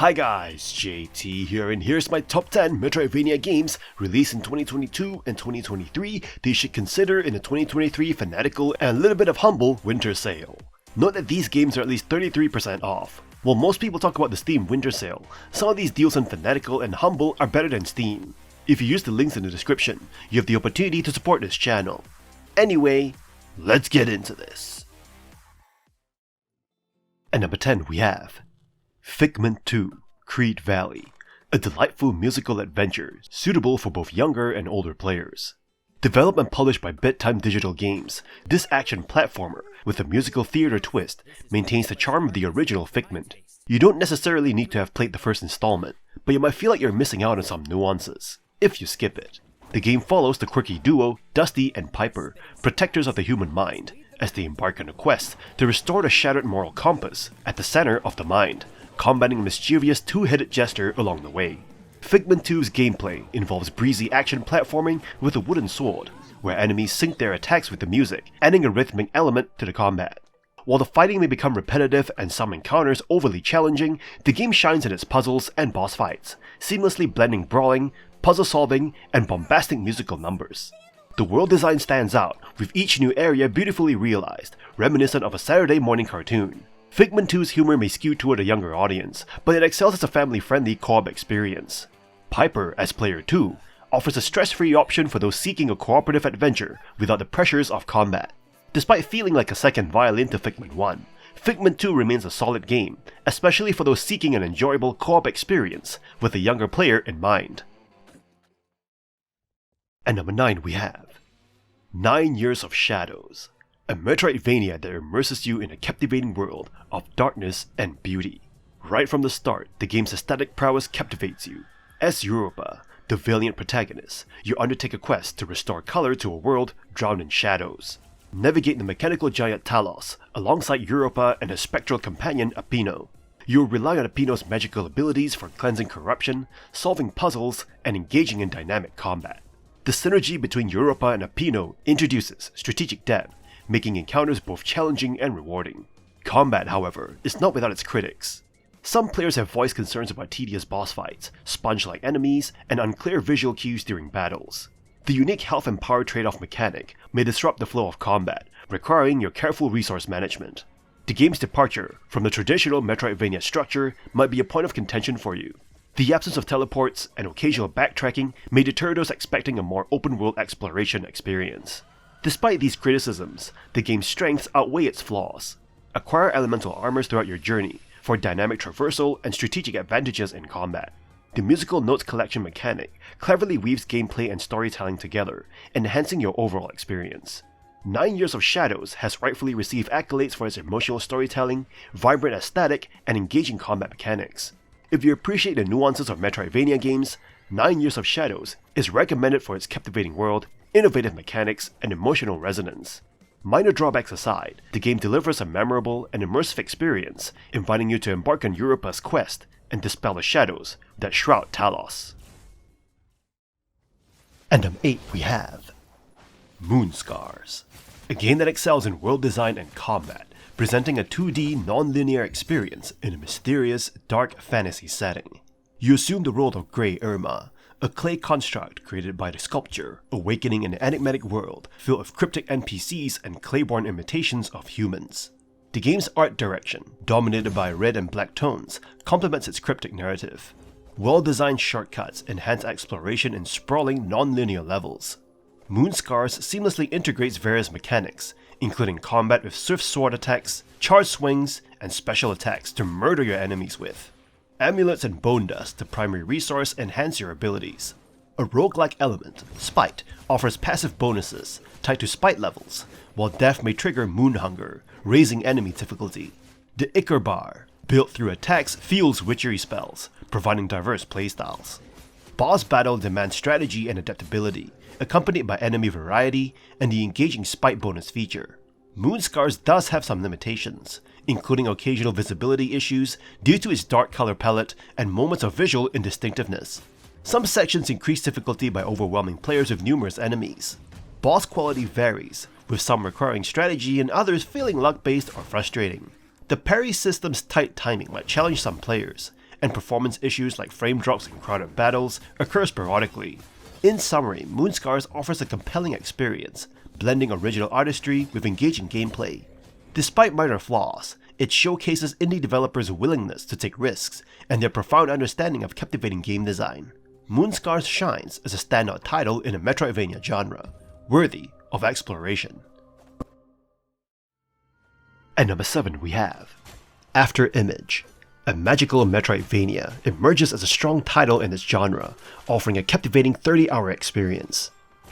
Hi guys, JT here, and here's my top 10 Metroidvania games released in 2022 and 2023 that you should consider in the 2023 Fanatical and a little bit of humble winter sale. Note that these games are at least 33% off. While most people talk about the Steam winter sale, some of these deals on Fanatical and Humble are better than Steam. If you use the links in the description, you have the opportunity to support this channel. Anyway, let's get into this. At number 10 we have Figment 2, Creed Valley, a delightful musical adventure suitable for both younger and older players. Developed and published by Bedtime Digital Games, this action platformer with a musical theater twist maintains the charm of the original Figment. You don't necessarily need to have played the first installment, but you might feel like you're missing out on some nuances if you skip it. The game follows the quirky duo Dusty and Piper, protectors of the human mind, as they embark on a quest to restore the shattered moral compass at the center of the mind, combating a mischievous two-headed jester along the way. Figment 2's gameplay involves breezy action platforming with a wooden sword, where enemies sync their attacks with the music, adding a rhythmic element to the combat. While the fighting may become repetitive and some encounters overly challenging, the game shines in its puzzles and boss fights, seamlessly blending brawling, puzzle solving, and bombastic musical numbers. The world design stands out, with each new area beautifully realized, reminiscent of a Saturday morning cartoon. Figment 2's humor may skew toward a younger audience, but it excels as a family-friendly co-op experience. Piper, as player 2, offers a stress-free option for those seeking a cooperative adventure without the pressures of combat. Despite feeling like a second violin to Figment 1, Figment 2 remains a solid game, especially for those seeking an enjoyable co-op experience with a younger player in mind. At number 9 we have 9 Years of Shadows, a Metroidvania that immerses you in a captivating world of darkness and beauty. Right from the start, the game's aesthetic prowess captivates you. As Europa, the valiant protagonist, you undertake a quest to restore color to a world drowned in shadows. Navigate the mechanical giant Talos alongside Europa and his spectral companion Apino. You'll rely on Apino's magical abilities for cleansing corruption, solving puzzles, and engaging in dynamic combat. The synergy between Europa and Apino introduces strategic depth, making encounters both challenging and rewarding. Combat, however, is not without its critics. Some players have voiced concerns about tedious boss fights, sponge-like enemies, and unclear visual cues during battles. The unique health and power trade-off mechanic may disrupt the flow of combat, requiring your careful resource management. The game's departure from the traditional Metroidvania structure might be a point of contention for you. The absence of teleports and occasional backtracking may deter those expecting a more open-world exploration experience. Despite these criticisms, the game's strengths outweigh its flaws. Acquire elemental armors throughout your journey for dynamic traversal and strategic advantages in combat. The musical notes collection mechanic cleverly weaves gameplay and storytelling together, enhancing your overall experience. 9 Years of Shadows has rightfully received accolades for its emotional storytelling, vibrant aesthetic, and engaging combat mechanics. If you appreciate the nuances of Metroidvania games, 9 Years of Shadows is recommended for its captivating world, innovative mechanics, and emotional resonance. Minor drawbacks aside, the game delivers a memorable and immersive experience, inviting you to embark on Europa's quest and dispel the shadows that shroud Talos. And number 8 we have Moonscars, a game that excels in world design and combat, presenting a 2D non-linear experience in a mysterious, dark fantasy setting. You assume the role of Grey Irma, a clay construct created by the sculpture, awakening an enigmatic world filled with cryptic NPCs and clay-born imitations of humans. The game's art direction, dominated by red and black tones, complements its cryptic narrative. Well-designed shortcuts enhance exploration in sprawling non-linear levels. Moonscars seamlessly integrates various mechanics, including combat with swift sword attacks, charge swings, and special attacks to murder your enemies with. Amulets and bone dust, the primary resource, enhance your abilities. A roguelike element, Spite, offers passive bonuses tied to spite levels, while death may trigger moon hunger, raising enemy difficulty. The Ichor Bar, built through attacks, fuels witchery spells, providing diverse playstyles. Boss battle demands strategy and adaptability, accompanied by enemy variety and the engaging spite bonus feature. Moonscars does have some limitations, including occasional visibility issues due to its dark color palette and moments of visual indistinctiveness. Some sections increase difficulty by overwhelming players with numerous enemies. Boss quality varies, with some requiring strategy and others feeling luck-based or frustrating. The parry system's tight timing might challenge some players, and performance issues like frame drops and crowded battles occur sporadically. In summary, Moonscars offers a compelling experience, blending original artistry with engaging gameplay. Despite minor flaws, it showcases indie developers' willingness to take risks and their profound understanding of captivating game design. Moonscars shines as a standout title in a Metroidvania genre, worthy of exploration. At number 7 we have Afterimage. A magical Metroidvania emerges as a strong title in its genre, offering a captivating 30-hour experience.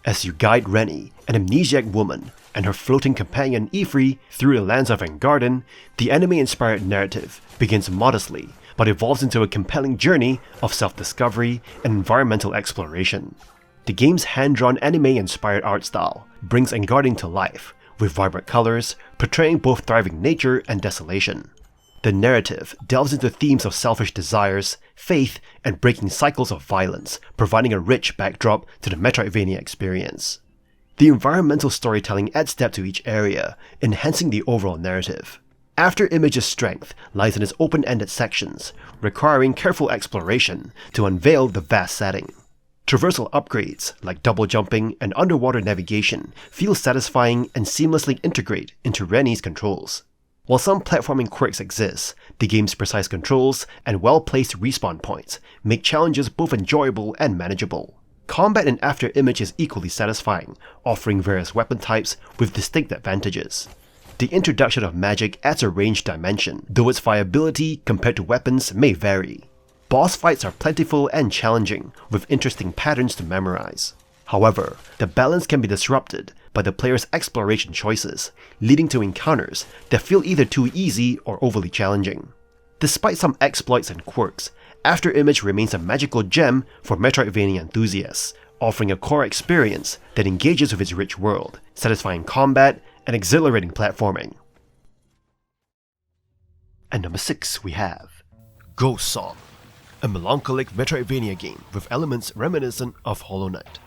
As you guide Rennie, an amnesiac woman, and her floating companion Ifri through the lands of Engarden, the anime-inspired narrative begins modestly but evolves into a compelling journey of self-discovery and environmental exploration. The game's hand-drawn anime-inspired art style brings Engarden to life, with vibrant colors portraying both thriving nature and desolation. The narrative delves into themes of selfish desires, faith, and breaking cycles of violence, providing a rich backdrop to the Metroidvania experience. The environmental storytelling adds depth to each area, enhancing the overall narrative. Afterimage's strength lies in its open-ended sections, requiring careful exploration to unveil the vast setting. Traversal upgrades, like double jumping and underwater navigation, feel satisfying and seamlessly integrate into Rennie's controls. While some platforming quirks exist, the game's precise controls and well-placed respawn points make challenges both enjoyable and manageable. Combat in Afterimage is equally satisfying, offering various weapon types with distinct advantages. The introduction of magic adds a ranged dimension, though its viability compared to weapons may vary. Boss fights are plentiful and challenging, with interesting patterns to memorize. However, the balance can be disrupted by the player's exploration choices, leading to encounters that feel either too easy or overly challenging. Despite some exploits and quirks, Afterimage remains a magical gem for Metroidvania enthusiasts, offering a core experience that engages with its rich world, satisfying combat, and exhilarating platforming. At number 6 we have Ghost Song, a melancholic Metroidvania game with elements reminiscent of Hollow Knight.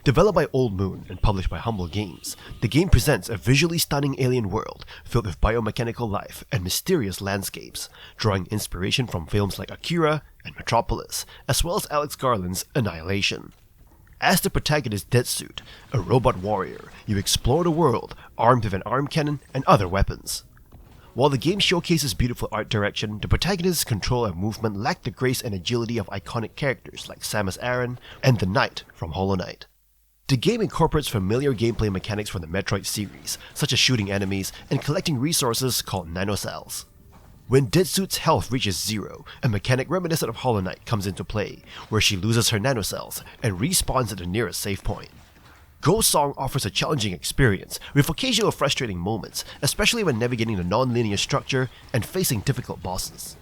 Developed by Old Moon and published by Humble Games, the game presents a visually stunning alien world filled with biomechanical life and mysterious landscapes, drawing inspiration from films like Akira and Metropolis, as well as Alex Garland's Annihilation. As the protagonist Deadsuit, a robot warrior, you explore the world armed with an arm cannon and other weapons. While the game showcases beautiful art direction, the protagonist's control and movement lack the grace and agility of iconic characters like Samus Aran and the Knight from Hollow Knight. The game incorporates familiar gameplay mechanics from the Metroid series, such as shooting enemies and collecting resources called nanocells. When Deadsuit's health reaches 0, a mechanic reminiscent of Hollow Knight comes into play, where she loses her nanocells and respawns at the nearest save point. Ghost Song offers a challenging experience, with occasional frustrating moments, especially when navigating the non-linear structure and facing difficult bosses.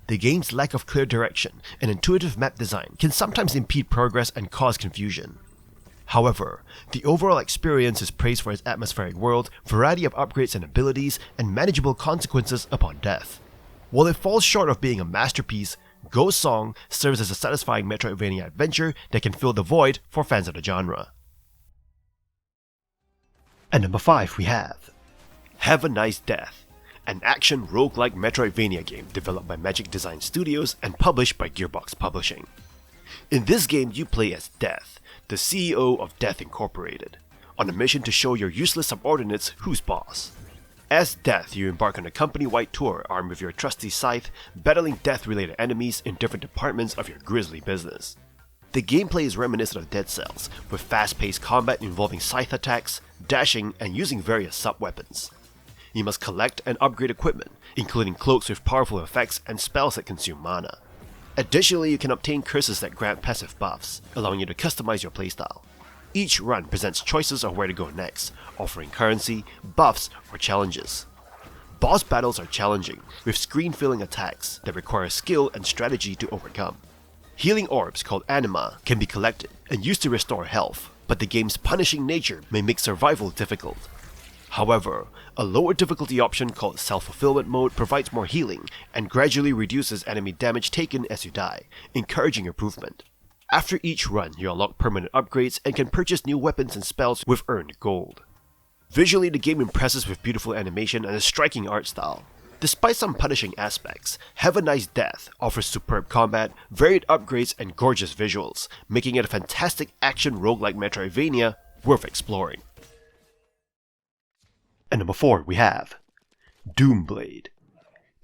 The game's lack of clear direction and intuitive map design can sometimes impede progress and cause confusion. However, the overall experience is praised for its atmospheric world, variety of upgrades and abilities, and manageable consequences upon death. While it falls short of being a masterpiece, Ghost Song serves as a satisfying Metroidvania adventure that can fill the void for fans of the genre. At number 5 we have Have a Nice Death, an action roguelike Metroidvania game developed by Magic Design Studios and published by Gearbox Publishing. In this game you play as Death, the CEO of Death Incorporated, on a mission to show your useless subordinates who's boss. As Death, you embark on a company-wide tour armed with your trusty scythe, battling death-related enemies in different departments of your grisly business. The gameplay is reminiscent of Dead Cells, with fast-paced combat involving scythe attacks, dashing, and using various sub-weapons. You must collect and upgrade equipment, including cloaks with powerful effects and spells that consume mana. Additionally, you can obtain curses that grant passive buffs, allowing you to customize your playstyle. Each run presents choices of where to go next, offering currency, buffs, or challenges. Boss battles are challenging, with screen-filling attacks that require skill and strategy to overcome. Healing orbs called anima can be collected and used to restore health, but the game's punishing nature may make survival difficult. However, a lower difficulty option called Self-Fulfillment Mode provides more healing and gradually reduces enemy damage taken as you die, encouraging improvement. After each run, you unlock permanent upgrades and can purchase new weapons and spells with earned gold. Visually, the game impresses with beautiful animation and a striking art style. Despite some punishing aspects, Have a Nice Death offers superb combat, varied upgrades, and gorgeous visuals, making it a fantastic action roguelike Metroidvania worth exploring. And number 4 we have DOOMBLADE.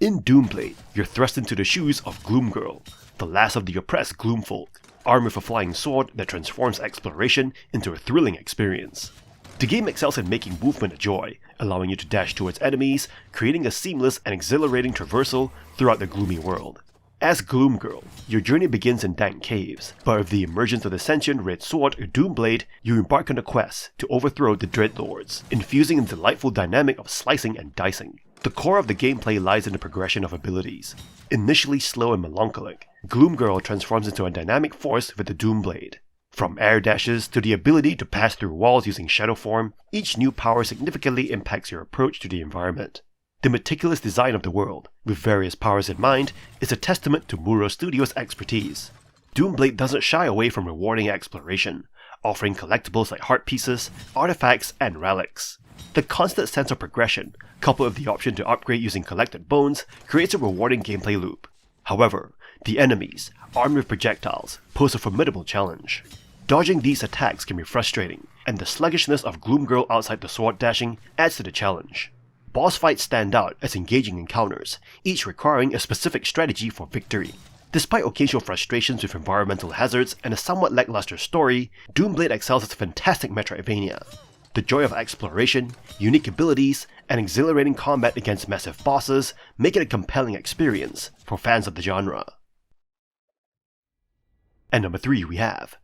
In DOOMBLADE, you're thrust into the shoes of Gloom Girl, the last of the oppressed Gloomfolk, armed with a flying sword that transforms exploration into a thrilling experience. The game excels in making movement a joy, allowing you to dash towards enemies, creating a seamless and exhilarating traversal throughout the gloomy world. As Gloom Girl, your journey begins in dank caves, but with the emergence of the sentient red sword DOOMBLADE, you embark on a quest to overthrow the Dreadlords, infusing a delightful dynamic of slicing and dicing. The core of the gameplay lies in the progression of abilities. Initially slow and melancholic, Gloom Girl transforms into a dynamic force with the DOOMBLADE. From air dashes to the ability to pass through walls using shadow form, each new power significantly impacts your approach to the environment. The meticulous design of the world, with various powers in mind, is a testament to Muro Studios' expertise. DOOMBLADE doesn't shy away from rewarding exploration, offering collectibles like heart pieces, artifacts, and relics. The constant sense of progression, coupled with the option to upgrade using collected bones, creates a rewarding gameplay loop. However, the enemies, armed with projectiles, pose a formidable challenge. Dodging these attacks can be frustrating, and the sluggishness of Gloom Girl outside the sword dashing adds to the challenge. Boss fights stand out as engaging encounters, each requiring a specific strategy for victory. Despite occasional frustrations with environmental hazards and a somewhat lackluster story, DOOMBLADE excels as a fantastic Metroidvania. The joy of exploration, unique abilities, and exhilarating combat against massive bosses make it a compelling experience for fans of the genre. And number 3 we have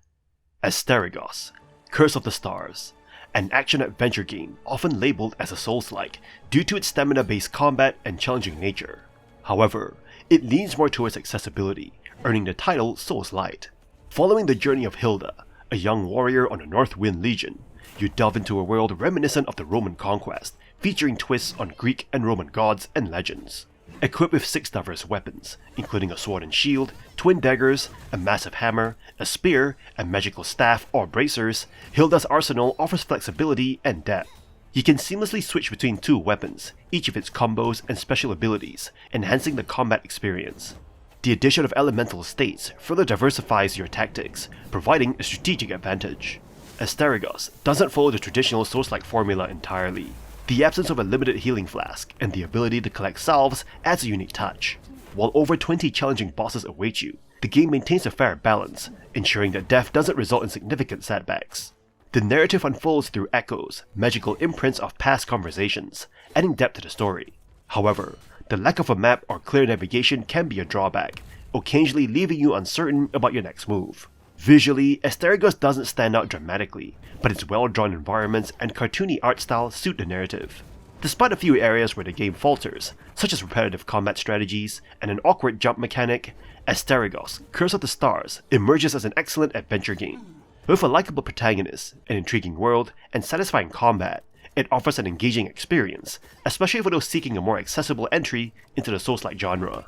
Asterigos, Curse of the Stars, an action-adventure game often labeled as a Souls-like due to its stamina-based combat and challenging nature. However, it leans more towards accessibility, earning the title Souls-Light. Following the journey of Hilda, a young warrior on the North Wind Legion, you delve into a world reminiscent of the Roman conquest, featuring twists on Greek and Roman gods and legends. Equipped with 6 diverse weapons, including a sword and shield, twin daggers, a massive hammer, a spear, a magical staff or bracers, Hilda's arsenal offers flexibility and depth. You can seamlessly switch between 2 weapons, each of its combos and special abilities, enhancing the combat experience. The addition of elemental states further diversifies your tactics, providing a strategic advantage. Asterigos doesn't follow the traditional Souls-like formula entirely. The absence of a limited healing flask and the ability to collect salves adds a unique touch. While over 20 challenging bosses await you, the game maintains a fair balance, ensuring that death doesn't result in significant setbacks. The narrative unfolds through echoes, magical imprints of past conversations, adding depth to the story. However, the lack of a map or clear navigation can be a drawback, occasionally leaving you uncertain about your next move. Visually, Asterigos doesn't stand out dramatically, but its well-drawn environments and cartoony art style suit the narrative. Despite a few areas where the game falters, such as repetitive combat strategies and an awkward jump mechanic, Asterigos, Curse of the Stars emerges as an excellent adventure game. With a likable protagonist, an intriguing world, and satisfying combat, it offers an engaging experience, especially for those seeking a more accessible entry into the Souls-like genre.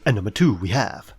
And number 2 we have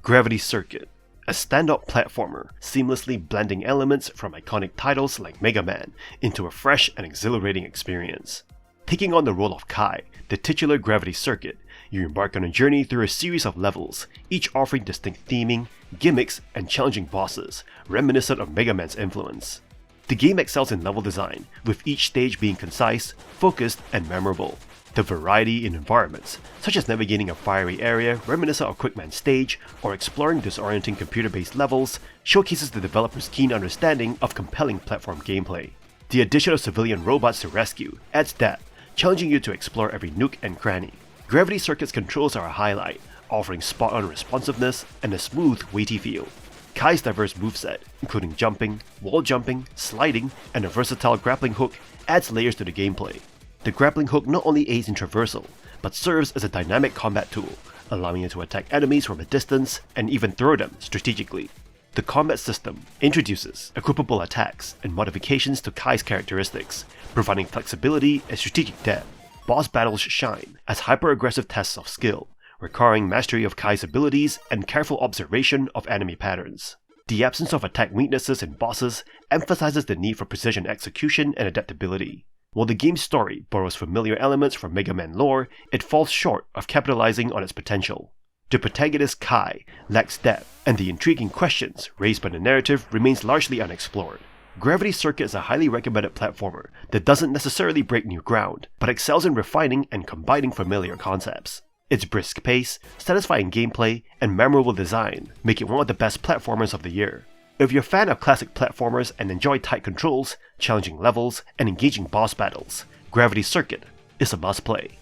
Gravity Circuit, a stand-up platformer seamlessly blending elements from iconic titles like Mega Man into a fresh and exhilarating experience. Taking on the role of Kai, the titular Gravity Circuit, you embark on a journey through a series of levels, each offering distinct theming, gimmicks, and challenging bosses, reminiscent of Mega Man's influence. The game excels in level design, with each stage being concise, focused, and memorable. The variety in environments, such as navigating a fiery area reminiscent of Quickman's stage or exploring disorienting computer-based levels, showcases the developer's keen understanding of compelling platform gameplay. The addition of civilian robots to rescue adds depth, challenging you to explore every nook and cranny. Gravity Circuit's controls are a highlight, offering spot-on responsiveness and a smooth, weighty feel. Kai's diverse moveset, including jumping, wall jumping, sliding, and a versatile grappling hook, adds layers to the gameplay. The grappling hook not only aids in traversal, but serves as a dynamic combat tool, allowing you to attack enemies from a distance and even throw them strategically. The combat system introduces equipable attacks and modifications to Kai's characteristics, providing flexibility and strategic depth. Boss battles shine as hyper-aggressive tests of skill, requiring mastery of Kai's abilities and careful observation of enemy patterns. The absence of attack weaknesses in bosses emphasizes the need for precision execution and adaptability. While the game's story borrows familiar elements from Mega Man lore, it falls short of capitalizing on its potential. The protagonist Kai lacks depth, and the intriguing questions raised by the narrative remains largely unexplored. Gravity Circuit is a highly recommended platformer that doesn't necessarily break new ground, but excels in refining and combining familiar concepts. Its brisk pace, satisfying gameplay, and memorable design make it one of the best platformers of the year. If you're a fan of classic platformers and enjoy tight controls, challenging levels, and engaging boss battles, Gravity Circuit is a must-play.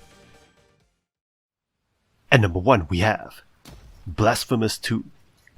At number 1 we have Blasphemous 2,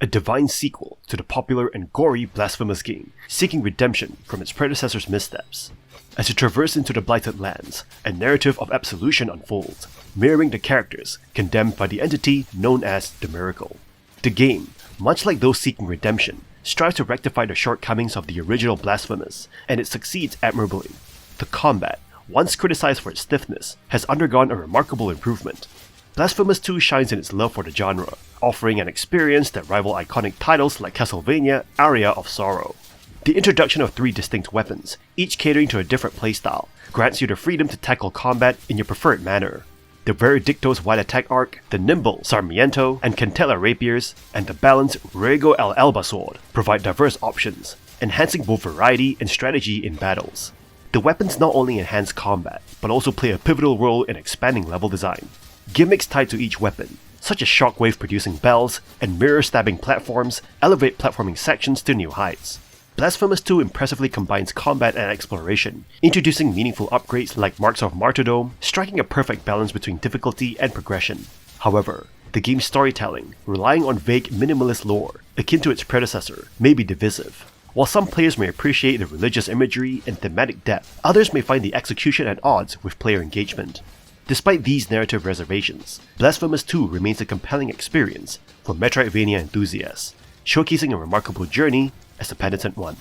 a divine sequel to the popular and gory Blasphemous game, seeking redemption from its predecessor's missteps. As you traverse into the Blighted Lands, a narrative of absolution unfolds, mirroring the characters condemned by the entity known as the Miracle. The game, much like those seeking redemption, strives to rectify the shortcomings of the original Blasphemous, and it succeeds admirably. The combat, once criticized for its stiffness, has undergone a remarkable improvement. Blasphemous 2 shines in its love for the genre, offering an experience that rivals iconic titles like Castlevania Aria of Sorrow. The introduction of 3 distinct weapons, each catering to a different playstyle, grants you the freedom to tackle combat in your preferred manner. The Veredicto's wide attack arc, the nimble Sarmiento and Cantella rapiers, and the balanced Ruego el Alba sword provide diverse options, enhancing both variety and strategy in battles. The weapons not only enhance combat, but also play a pivotal role in expanding level design. Gimmicks tied to each weapon, such as shockwave-producing bells and mirror-stabbing platforms, elevate platforming sections to new heights. Blasphemous 2 impressively combines combat and exploration, introducing meaningful upgrades like Marks of Martyrdom, striking a perfect balance between difficulty and progression. However, the game's storytelling, relying on vague minimalist lore, akin to its predecessor, may be divisive. While some players may appreciate the religious imagery and thematic depth, others may find the execution at odds with player engagement. Despite these narrative reservations, Blasphemous 2 remains a compelling experience for Metroidvania enthusiasts, showcasing a remarkable journey as the penitent one.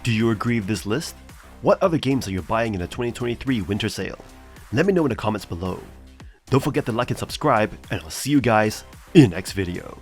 Do you agree with this list? What other games are you buying in the 2023 winter sale? Let me know in the comments below. Don't forget to like and subscribe, and I'll see you guys in the next video.